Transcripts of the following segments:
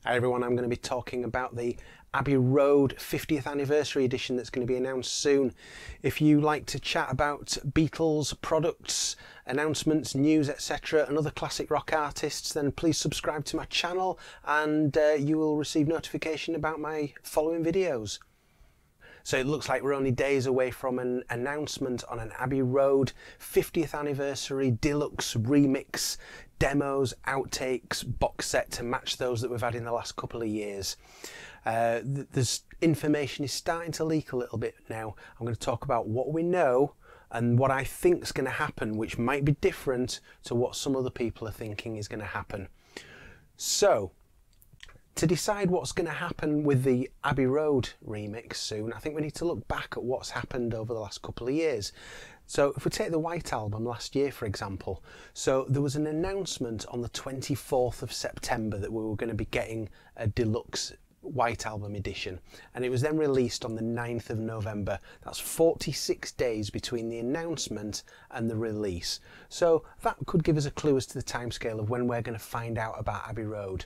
Hi everyone, I'm going to be talking about the Abbey Road 50th anniversary edition that's going to be announced soon. If you like to chat about Beatles, products, announcements, news, etc. and other classic rock artists, then please subscribe to my channel and you will receive notification about my following videos. So it looks like we're only days away from an announcement on an Abbey Road 50th anniversary deluxe remix, demos, outtakes, box set to match those that we've had in the last couple of years. There's information is starting to leak a little bit now. I'm going to talk about what we know and what I think is going to happen, which might be different to what some other people are thinking is going to happen. So, to decide what's going to happen with the Abbey Road remix soon, I think we need to look back at what's happened over the last couple of years. So if we take the White Album last year, for example, so there was an announcement on the 24th of September that we were going to be getting a deluxe White Album edition, and it was then released on the 9th of November. That's 46 days between the announcement and the release. So that could give us a clue as to the timescale of when we're going to find out about Abbey Road.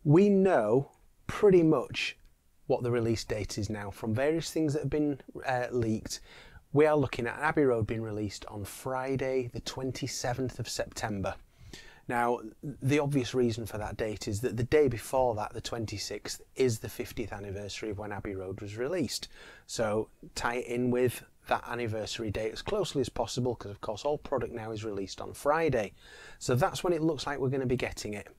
We know pretty much what the release date is now from various things that have been leaked. We are looking at Abbey Road being released on Friday the 27th of September. Now, the obvious reason for that date is that the day before that, the 26th, is the 50th anniversary of when Abbey Road was released. So tie it in with that anniversary date as closely as possible, because of course all product now is released on Friday. So that's when it looks like we're going to be getting it.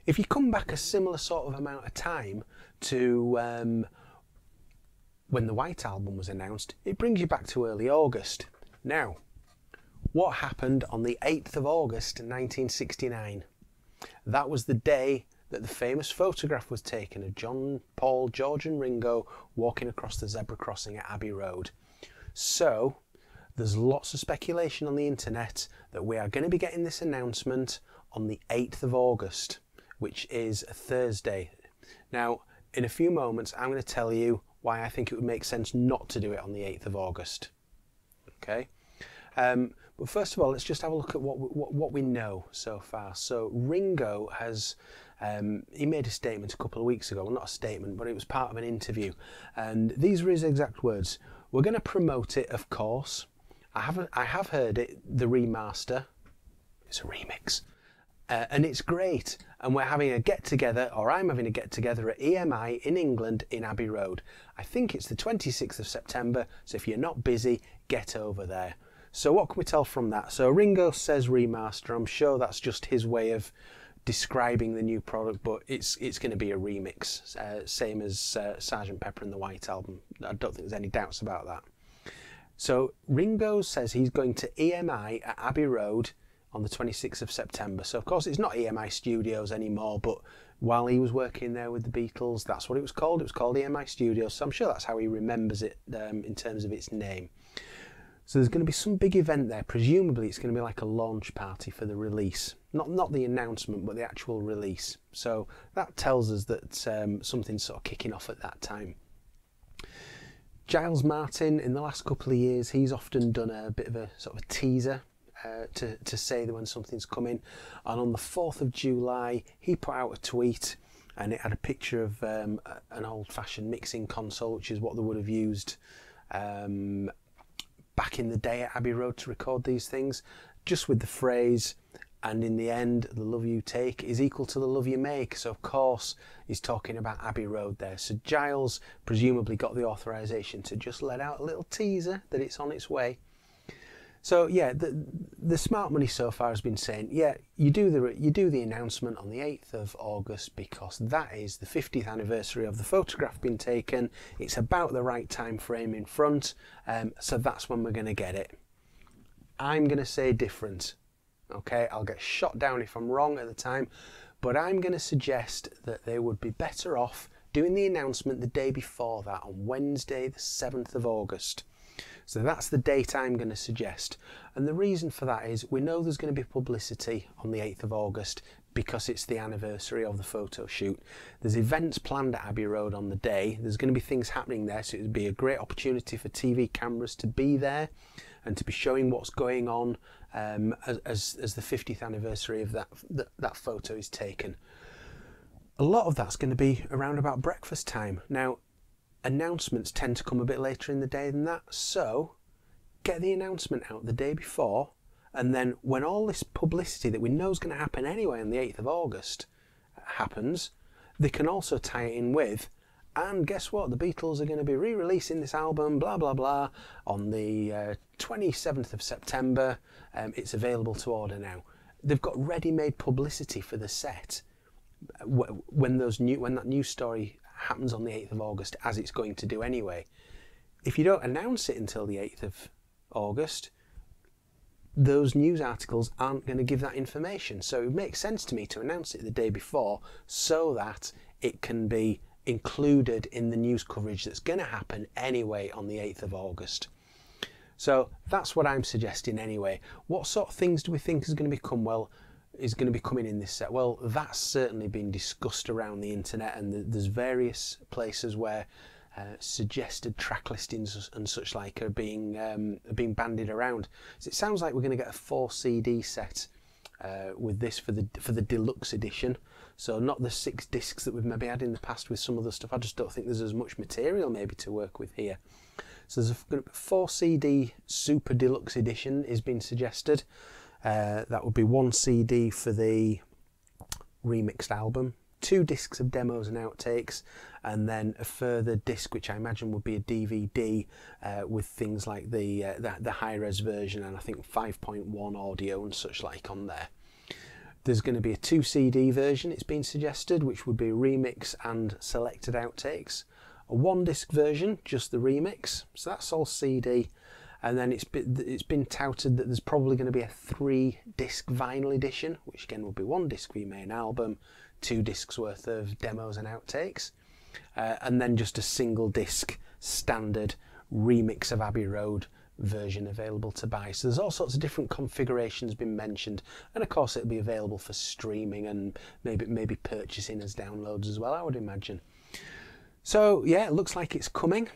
If you come back a similar sort of amount of time to when the White Album was announced, it brings you back to early August. Now, what happened on the 8th of August 1969? That was the day that the famous photograph was taken of John, Paul, George and Ringo walking across the zebra crossing at Abbey Road. So, there's lots of speculation on the internet that we are going to be getting this announcement on the 8th of August, which is a Thursday. Now, in a few moments, I'm going to tell you why I think it would make sense not to do it on the 8th of August. Okay? But first of all, let's just have a look at what we know so far. So Ringo has, he made a statement a couple of weeks ago, well, not a statement, but it was part of an interview. And these were his exact words. We're going to promote it, of course. I have heard it, the remaster. It's a remix. And it's great, and we're having a get-together, or I'm having a get-together at EMI in England in Abbey Road. I think it's the 26th of September, so if you're not busy, get over there. So what can we tell from that? So Ringo says remaster. I'm sure that's just his way of describing the new product, but it's going to be a remix, same as Sgt. Pepper and the White Album. I don't think there's any doubts about that. So Ringo says he's going to EMI at Abbey Road on the 26th of September. So of course it's not EMI Studios anymore, but while he was working there with the Beatles, that's what it was called. It was called EMI Studios, so I'm sure that's how he remembers it in terms of its name. So there's going to be some big event there. Presumably it's going to be like a launch party for the release. Not the announcement, but the actual release. So that tells us that something's sort of kicking off at that time. Giles Martin, in the last couple of years, he's often done a bit of a sort of a teaser to say that when something's coming. And on the 4th of July, he put out a tweet and it had a picture of an old-fashioned mixing console, which is what they would have used back in the day at Abbey Road to record these things, just with the phrase, and in the end, the love you take is equal to the love you make. So of course, he's talking about Abbey Road there. So Giles presumably got the authorization to just let out a little teaser that it's on its way. So yeah, the smart money so far has been saying, yeah, you do the announcement on the 8th of August because that is the 50th anniversary of the photograph being taken. It's about the right time frame in front, so that's when we're going to get it. I'm going to say different. Okay, I'll get shot down if I'm wrong at the time, but I'm going to suggest that they would be better off doing the announcement the day before that, on Wednesday the 7th of August. So that's the date I'm going to suggest. And the reason for that is we know there's going to be publicity on the 8th of August because it's the anniversary of the photo shoot. There's events planned at Abbey Road on the day. There's going to be things happening there, so it would be a great opportunity for TV cameras to be there and to be showing what's going on as the 50th anniversary of that photo is taken. a lot of that's going to be around about breakfast time. Now, announcements tend to come a bit later in the day than that, so get the announcement out the day before, and then when all this publicity that we know is going to happen anyway on the 8th of August happens, they can also tie it in with, and guess what, the Beatles are going to be re-releasing this album, blah blah blah, on the 27th of September. It's available to order now. They've got ready-made publicity for the set when that news story happens on the 8th of August, as it's going to do anyway. If you don't announce it until the 8th of August, those news articles aren't going to give that information. So it makes sense to me to announce it the day before so that it can be included in the news coverage that's going to happen anyway on the 8th of August. So that's what I'm suggesting anyway. What sort of things do we think is going to be coming in this set? Well, that's certainly been discussed around the internet, and there's various places where suggested track listings and such like are being bandied around. So it sounds like we're going to get a 4 CD set with this for the deluxe edition. So not the 6 discs that we've maybe had in the past with some other stuff. I just don't think there's as much material maybe to work with here. So there's a 4 CD super deluxe edition is being suggested. That would be 1 CD for the remixed album, 2 discs of demos and outtakes, and then a further disc which I imagine would be a DVD with things like the high-res version and I think 5.1 audio and such like on there. There's going to be a 2 CD version, it's been suggested, which would be remix and selected outtakes. A 1 disc version, just the remix, so that's all CD. And then it's been touted that there's probably going to be a 3 disc vinyl edition, which again will be 1 disc for your main album, 2 discs worth of demos and outtakes, and then just a single disc standard remix of Abbey Road version available to buy. So there's all sorts of different configurations been mentioned, and of course it'll be available for streaming and maybe purchasing as downloads as well, I would imagine. So yeah, it looks like it's coming,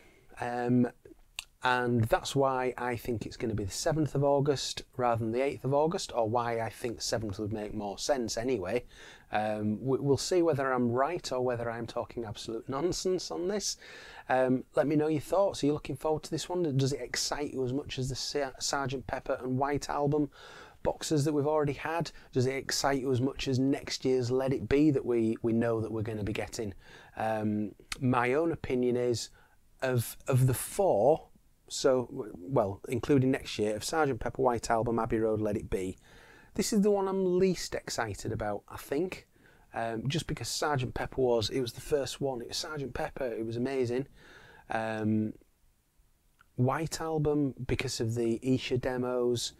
and that's why I think it's going to be the 7th of August rather than the 8th of August, or why I think 7th would make more sense anyway. We'll see whether I'm right or whether I'm talking absolute nonsense on this. Let me know your thoughts. Are you looking forward to this one? Does it excite you as much as the Sgt. Pepper and White Album boxes that we've already had? Does it excite you as much as next year's Let It Be that we know that we're going to be getting? My own opinion is of the 4, so, well, including next year, of Sgt. Pepper, White Album, Abbey Road, Let It Be, this is the one I'm least excited about, I think. Just because Sgt. Pepper it was the first one, it was Sgt. Pepper, it was amazing. White Album, because of the Isha demos,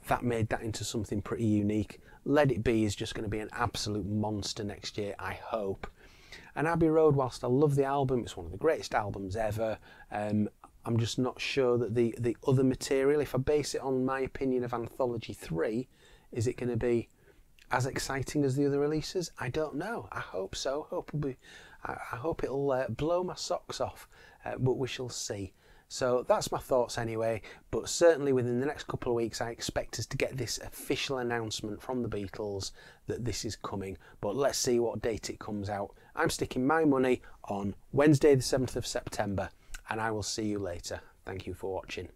that made that into something pretty unique. Let It Be is just going to be an absolute monster next year, I hope. And Abbey Road, whilst I love the album, it's one of the greatest albums ever, I'm just not sure that the other material, if I base it on my opinion of Anthology 3, is it going to be as exciting as the other releases? I don't know. I hope so. I hope it'll blow my socks off, but we shall see. So that's my thoughts anyway, but certainly within the next couple of weeks I expect us to get this official announcement from the Beatles that this is coming, but let's see what date it comes out. I'm sticking my money on Wednesday the 7th of September, and I will see you later. Thank you for watching.